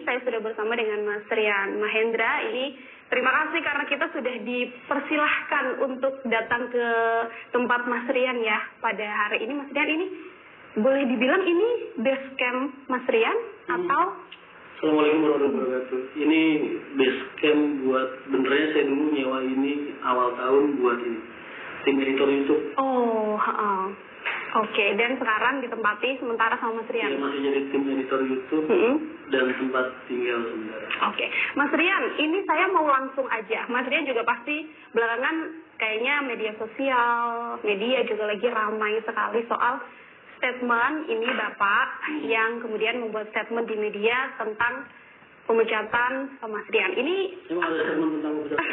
saya sudah bersama dengan Mas Rian Mahendra. Ini terima kasih karena kita sudah dipersilahkan untuk datang ke tempat Mas Rian ya pada hari ini. Mas Rian, ini boleh dibilang ini base camp Mas Rian atau? Assalamualaikum warahmatullahi wabarakatuh. Ini base camp buat, benernya saya dulu nyewa ini awal tahun buat ini tim editor YouTube. Oh, oke. Dan sekarang ditempati sementara sama Mas Rian? Ya, masih jadi tim editor YouTube dan tempat tinggal sementara. Oke. Mas Rian, ini saya mau langsung aja. Mas Rian juga pasti belakangan kayaknya media sosial, media juga lagi ramai sekali soal statement ini Bapak yang kemudian membuat statement di media tentang pemecatan Mas Rian. Ini emang ada statement tentang pemecatan?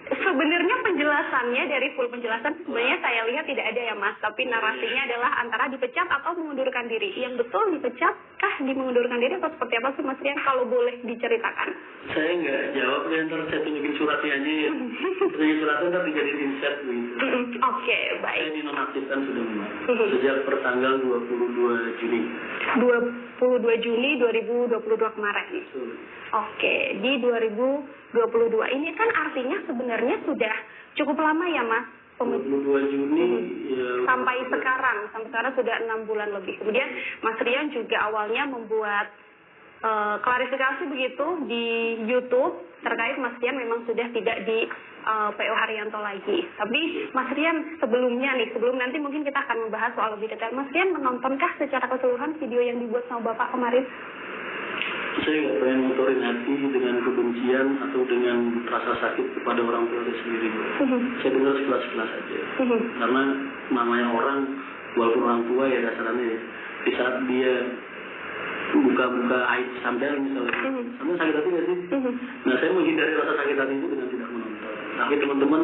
Sebenarnya penjelasannya dari full penjelasan sebenarnya saya lihat tidak ada ya Mas, tapi narasinya adalah antara dipecat atau mengundurkan diri. Yang betul dipecat kah, mengundurkan diri atau seperti apa sih Mas Rian, kalau boleh diceritakan? Saya nggak jawab, ntar saya tunjukin suratnya aja ya. Tunjukin suratnya ntar dijadiin insert begitu. Oke, baik. Saya dinonaktifkan sudah memang sejak pertanggal 22 Juni. 22 Juni 2022 kemarin. Oke, di 2022 ini kan artinya sebenarnya sudah cukup lama ya Mas? 22 Juni ya, sampai sekarang sudah 6 bulan lebih. Kemudian Mas Rian juga awalnya membuat klarifikasi begitu di YouTube terkait Mas Rian memang sudah tidak di PO Haryanto lagi. Tapi Mas Rian sebelum nanti mungkin kita akan membahas soal lebih detail. Mas Rian menontonkah secara keseluruhan video yang dibuat sama Bapak kemarin? Saya nggak pengen ngotorin hati dengan kebencian atau dengan rasa sakit kepada orang tua saya sendiri. Saya dengar sekelas-kelas aja. Karena namanya orang, walaupun orang tua ya dasarnya ya, di saat dia buka-buka aib sandal misalnya, sama sakit hati nggak sih? Nah, saya menghindari rasa sakit hati itu dengan tidak menonton. Tapi teman-teman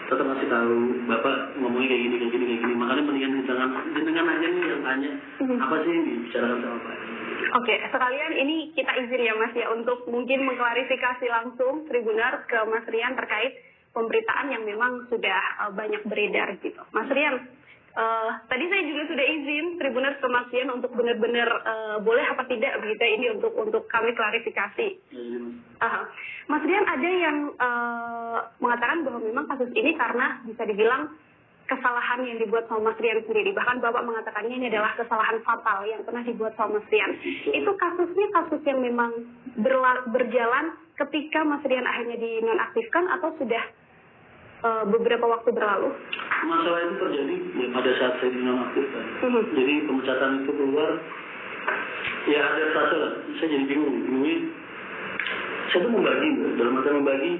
tetap masih tahu, Bapak ngomongnya kayak gini. Makanya mendingan dengan aja nih yang tanya, apa sih yang dibicarakan sama Pak? Oke, sekalian ini kita izin ya Mas ya untuk mungkin mengklarifikasi langsung Tribuner ke Mas Rian terkait pemberitaan yang memang sudah banyak beredar gitu. Mas Rian, tadi saya juga sudah izin Tribuner ke Mas Rian untuk benar-benar boleh apa tidak begitu ini untuk kami klarifikasi. Mas Rian, ada yang mengatakan bahwa memang kasus ini karena bisa dibilang kesalahan yang dibuat sama Mas Rian sendiri. Bahkan Bapak mengatakannya ini adalah kesalahan fatal yang pernah dibuat sama Mas Rian. Itu kasusnya kasus yang memang berjalan ketika Mas Rian akhirnya dinonaktifkan atau sudah beberapa waktu berlalu? Masalah itu terjadi ya pada saat saya dinonaktifkan. Jadi pemecatan itu keluar, ya ada fase lah. Saya jadi bingungnya. Saya tuh membagi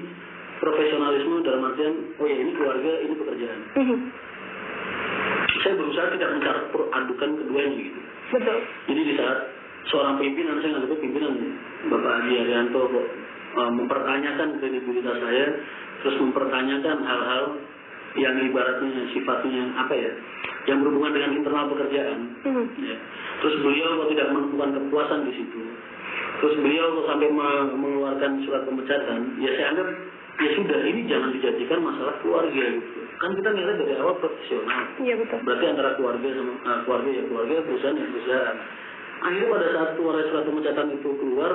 profesionalisme dalam artian, oh ya ini keluarga, ini pekerjaan. Saya berusaha tidak mencampur adukan keduanya gitu. Betul. Jadi di saat seorang pimpinan, saya nggak pimpinan Bapak Adi Haryanto mempertanyakan kredibilitas saya, terus mempertanyakan hal-hal yang ibaratnya sifatnya apa ya, yang berhubungan dengan internal pekerjaan. Ya. Terus beliau kok tidak menemukan kepuasan di situ. Terus beliau kok sampai mengeluarkan surat pemecatan. Ya saya anggap ya sudah, ini jangan dijadikan masalah keluarga gitu. Kan kita ngelihat dari awal profesional. Iya betul. Berarti antara keluarga sama keluarga, perusahaan ya perusahaan. Akhirnya pada saat surat pemecatan itu keluar,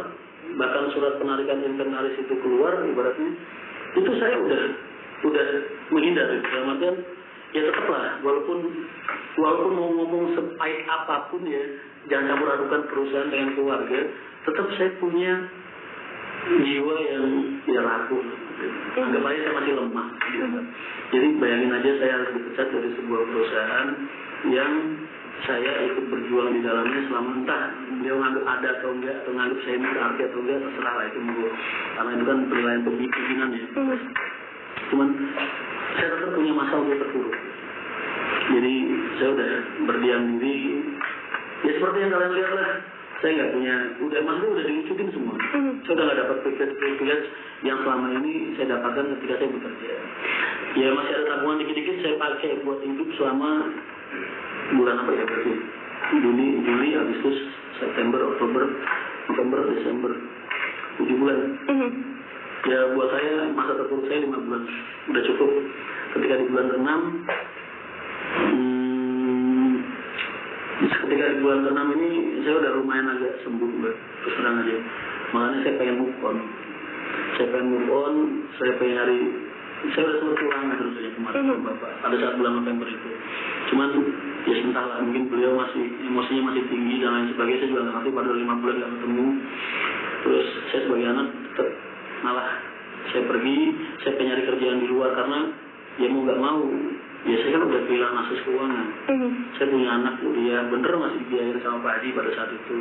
bahkan surat penarikan internalis itu keluar, ibaratnya itu saya udah menghindar. Dalam artian ya tetaplah, walaupun mau ngomong sepahit apapun ya, jangan campur adukan perusahaan dengan keluarga, tetap saya punya jiwa yang ya rapuh. Anggap aja saya masih lemah. Jadi bayangin aja saya harus dipecat dari sebuah perusahaan yang saya ikut berjuang di dalamnya selama entah beliau nganggap ada atau enggak, atau nganggap saya ini berarti atau enggak, terserah lah itu mungkin. Karena itu kan penilaian pimpinan ya. Cuman saya tetap punya masa untuk terpuruk. Jadi saya udah berdiam diri. Ya seperti yang kalian lihat lah. Saya nggak punya, maksudnya udah diucutin semua. Saya udah nggak dapat privilege yang selama ini saya dapatkan ketika saya bekerja. Ya masih ada tabungan dikit-dikit saya pakai buat hidup selama bulan apa ya berarti? Juli, Agustus, September, Oktober, November, Desember, 7 bulan. Ya buat saya masa terpuruk saya 5 bulan udah cukup. Ketika di bulan ke-6 ketika di bulan ke-6 ini saya udah lumayan agak sembuh, terus terang aja. Makanya saya pengen move on. Saya pengen nyari, saya udah sempat pulang terus saja kemarin ke Bapak pada saat bulan November itu. Cuman ya entahlah, mungkin beliau masih emosinya masih tinggi dan lain sebagainya. Saya juga nggak ngerti, pada 5 bulan nggak ketemu. Terus saya sebagai anak tetap malah saya pergi, saya pengen nyari kerjaan di luar karena ya mau nggak mau, ya saya kan udah kehilangan akses keuangan. Saya punya anak kuliah, bener masih dibiayain sama Pak Haji pada saat itu.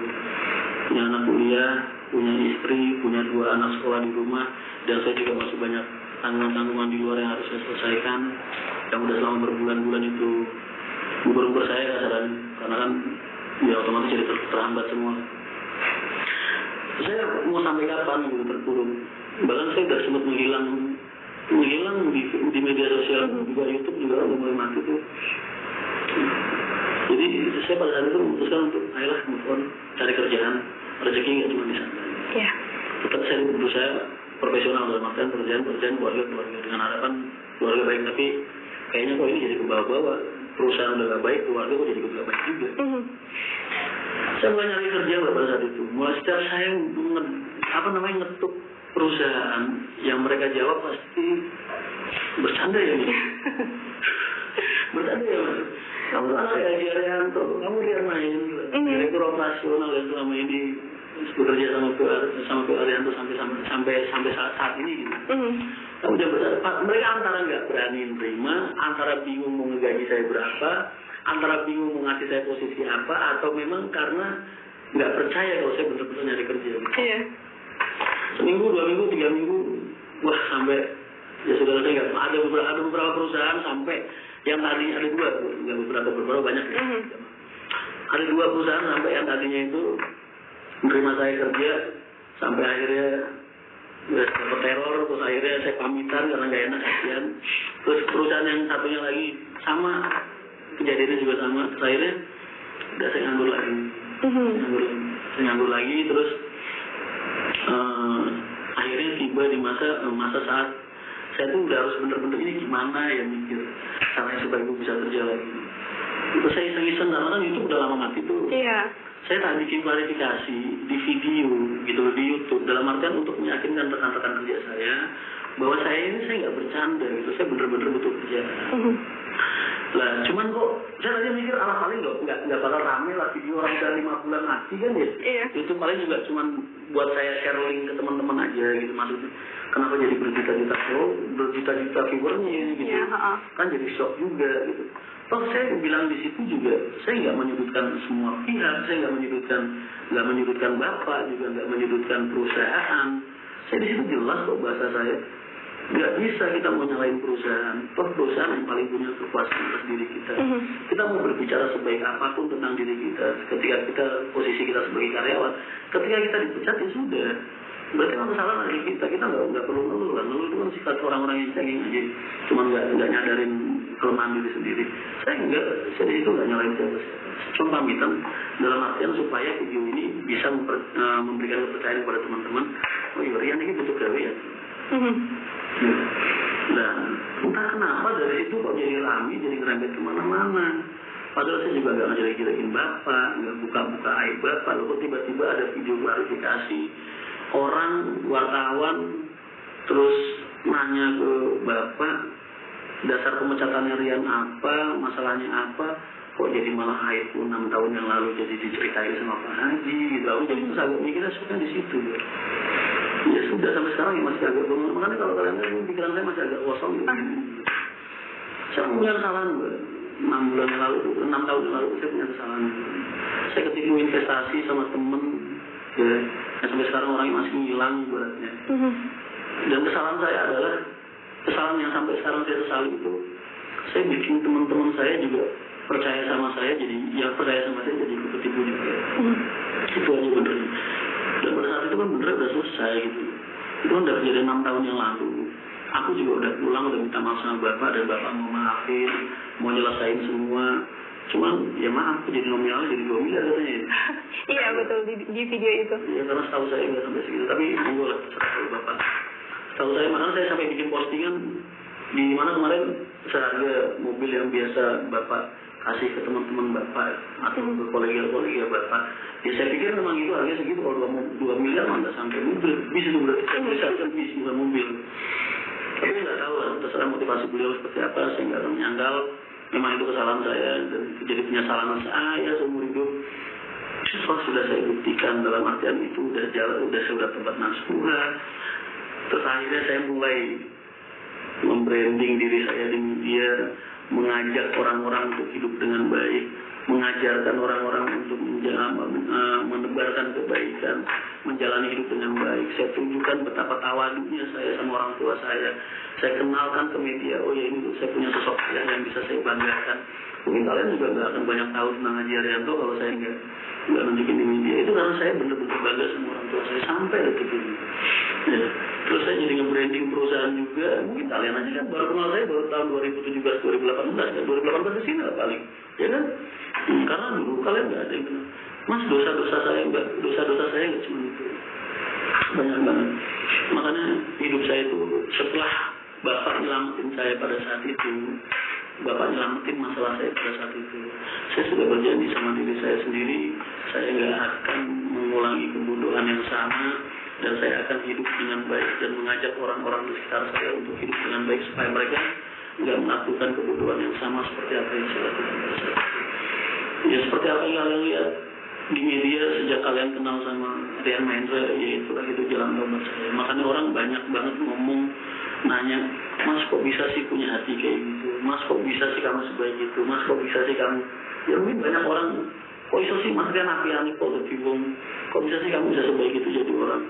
Punya anak kuliah, punya istri, punya 2 anak sekolah di rumah, dan saya juga masih banyak tanggungan-tanggungan di luar yang harus saya selesaikan, yang udah selama berbulan-bulan itu umur saya kasaran, karena kan ya otomatis jadi terhambat semua. Saya mau sampai kapan gitu terpuruk. Bahkan saya udah sempat menghilang di media sosial, juga YouTube juga udah mulai mati tuh. Jadi saya pada saat itu memutuskan untuk ayolah move on, cari kerjaan, rezeki nggak cuma di sana. Iya. Tetap saya berusaha profesional dalam artian pekerjaan keluarga dengan harapan keluarga baik, tapi kayaknya kok ini jadi ke bawah-bawah, perusahaan udah gak baik, keluarga kok jadi gak baik juga. Saya mulai nyari kerja pada saat itu. Mulai setiap saya ngetuk perusahaan, yang mereka jawab pasti bercanda ya nih. Bercanda ya Mas. Kamu anak ya Arianto, kamu lihat main direktur operasional yang selama ini bekerja sama Pak Arianto sampai saat ini gitu. Kamu jangan bercanda. Mereka antara nggak berani menerima, antara bingung mau ngegaji saya berapa, antara bingung mau ngasih saya posisi apa, atau memang karena nggak percaya kalau saya benar-benar nyari kerja. Iya. Seminggu, 2 minggu, 3 minggu, wah sampai ya sudah nggak ada beberapa perusahaan sampai yang tadinya ada 2, nggak beberapa banyak ya. Ada 2 perusahaan sampai yang tadinya itu menerima saya kerja sampai akhirnya udah dapat teror, terus akhirnya saya pamitan karena nggak enak kasihan. Terus perusahaan yang satunya lagi sama kejadiannya juga sama, terus akhirnya udah saya nganggur lagi. Saya nganggur lagi terus akhirnya tiba di masa saat saya tuh udah harus bener-bener ini gimana ya mikir caranya supaya gue bisa kerja lagi. Terus saya iseng-iseng karena kan YouTube udah lama mati tuh. Iya. Saya tak bikin klarifikasi di video gitu loh di YouTube, dalam artian untuk meyakinkan rekan-rekan kerja saya bahwa saya nggak bercanda gitu, saya bener-bener butuh kerjaan. Lah cuman kok saya tadi mikir ala paling nggak bakal rame lah video orang udah 5 bulan mati kan ya. Iya. Itu paling juga cuman buat saya share link ke teman-teman aja gitu, maksudnya kenapa jadi berjuta-juta viewernya gitu. Iya, Kan jadi shock juga gitu. Toh saya bilang di situ juga saya nggak menyudutkan semua pihak, saya nggak menyudutkan bapak, juga nggak menyudutkan perusahaan. Saya di situ jelas kok bahasa saya. Nggak bisa kita mau nyalain perusahaan. Toh perusahaan yang paling punya kekuasaan atas diri kita. Kita mau berbicara sebaik apapun tentang diri kita. Ketika posisi kita sebagai karyawan, ketika kita dipecat ya sudah. Berarti kan kesalahan dari kita. Kita nggak perlu ngeluh lah. Ngeluh itu kan sifat orang-orang yang cengeng aja. Cuma nggak nyadarin kelemahan diri sendiri. Saya di situ nggak nyalain siapa-siapa. Cuma pamitan dalam artian supaya video ini bisa memberikan kepercayaan kepada teman-teman. Oh iya, Rian ini butuh gawe ya. Dan entah kenapa dari situ kok jadi rame, jadi ngerembet kemana-mana. Padahal saya juga nggak ngejelek-jelekin bapak, nggak buka-buka aib bapak. Lalu tiba-tiba ada video klarifikasi orang wartawan terus nanya ke bapak dasar pemecatannya Rian apa, masalahnya apa, kok jadi malah aib 6 tahun yang lalu jadi diceritain sama Pak Haji gitu. Aku jadi terus agak mikirnya suka di situ ya. Ya sudah sampai sekarang ya masih agak bingung. Makanya kalau kalian lihat pikiran saya masih agak kosong gitu. Saya punya kesalahan 6 bulan yang lalu, 6 tahun yang lalu saya punya kesalahan. Saya ketipu investasi sama temen ya, sampai sekarang orangnya masih hilang ibaratnya. Dan kesalahan saya adalah kesalahan yang sampai sekarang saya sesali itu, saya bikin teman-teman saya juga percaya sama saya, jadi yang percaya sama saya jadi ketipu juga. Itu aja bener. Dan pada saat itu kan bener udah selesai gitu. Itu kan udah kejadian 6 tahun yang lalu. Aku juga udah pulang, udah minta maaf sama bapak, dan bapak mau maafin, mau nyelesain semua. Cuman ya maaf, jadi nominalnya jadi 2 miliar katanya. Iya betul, di video itu. Iya, karena setahu saya nggak sampai segitu, tapi monggo lah setahu bapak. Setahu saya, makanya saya sampai bikin postingan di mana kemarin seharga mobil yang biasa bapak kasih ke teman-teman Bapak atau ke kolega-kolega Bapak. Ya saya pikir memang itu harganya segitu, kalau 2 miliar mah nggak sampai mobil, bis itu berarti saya beli satu bis bukan mobil. Tapi nggak tahu lah, terserah motivasi beliau seperti apa, saya nggak akan menyangkal. Memang itu kesalahan saya dan itu jadi penyesalan saya seumur hidup. Sudah saya buktikan, dalam artian itu udah jalan, saya udah tempat nasuha. Terus akhirnya saya mulai membranding diri saya di media, mengajak orang-orang untuk hidup dengan baik, mengajarkan orang-orang untuk menebarkan kebaikan, menjalani hidup dengan baik. Saya tunjukkan betapa tawadunya saya sama orang tua saya. Saya kenalkan ke media, oh ya ini saya punya sosok ayah yang bisa saya banggakan. Mungkin kalian juga nggak akan banyak tahu tentang Haji Haryanto kalau saya nggak nunjukin di media. Itu karena saya benar-benar bangga sama orang tua saya sampai detik ini. Ya. Terus saya jadi nge-branding perusahaan juga. Mungkin kalian aja kan baru kenal saya baru tahun 2017, 2018 ya. 2018 di sini lah paling, ya kan? Karena dulu kalian nggak ada yang kenal. Mas, dosa-dosa saya nggak cuma itu, banyak banget. Makanya hidup saya itu setelah Bapak nyelamatin saya pada saat itu, Bapak nyelamatin masalah saya pada saat itu, saya sudah berjanji sama diri saya sendiri, saya nggak akan mengulangi kebodohan yang sama, dan saya akan hidup dengan baik dan mengajak orang-orang di sekitar saya untuk hidup dengan baik supaya mereka nggak melakukan kebodohan yang sama seperti apa yang saya lakukan pada saat itu. Ya seperti apa yang kalian lihat di media sejak kalian kenal sama Rian Mahendra, ya itulah itu jalan tobat saya. Makanya orang banyak banget ngomong, nanya, Mas kok bisa sih punya hati kayak gitu? Mas kok bisa sih kamu sebaik itu? Mas kok bisa sih kamu? Ya mungkin banyak orang, kok bisa sih Mas Rian api kok lebih bom? Kok bisa sih kamu bisa sebaik itu jadi orang?